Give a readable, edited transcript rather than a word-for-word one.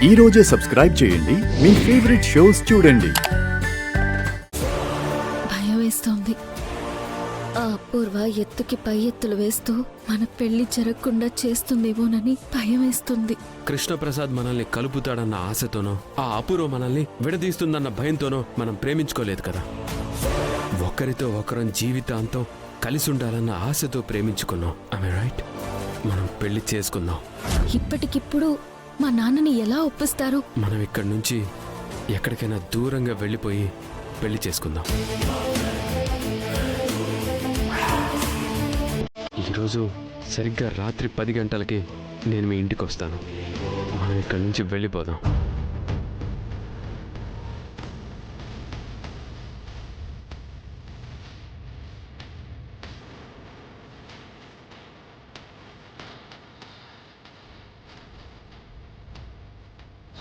ఈ రోజే సబ్స్క్రైబ్ చేయండి, మీ ఫేవరెట్ షోస్ చూడండి. భయం వేస్తోంది. ఆ అపూర్వ ఎత్తుకి పై ఎత్తులు వేస్తూ మన పెళ్లి జరగకుండా చేస్తుందేమోనని భయం వేస్తుంది. కృష్ణప్రసాద్ మనల్ని కలుపుతాడన్న ఆశతోనో, ఆ అపూర్వ మనల్ని విడదీస్తుందన్న భయంతోనో మనం ప్రేమించుకోలేదు కదా. ఒకరితో ఒకరం జీవితాంతం కలిసి ఉండాలన్న ఆశతో ప్రేమించుకున్నాం. I right? మనం పెళ్లి చేసుకుందాం. ఇప్పటికిప్పుడు మా నాన్నని ఎలా ఒప్పిస్తారు? మనం ఇక్కడి నుంచి ఎక్కడికైనా దూరంగా వెళ్ళిపోయి పెళ్లి చేసుకుందాం. ఈరోజు సరిగ్గా రాత్రి 10 గంటలకి నేను మీ ఇంటికి వస్తాను. మనం ఇక్కడి నుంచి వెళ్ళిపోదాం.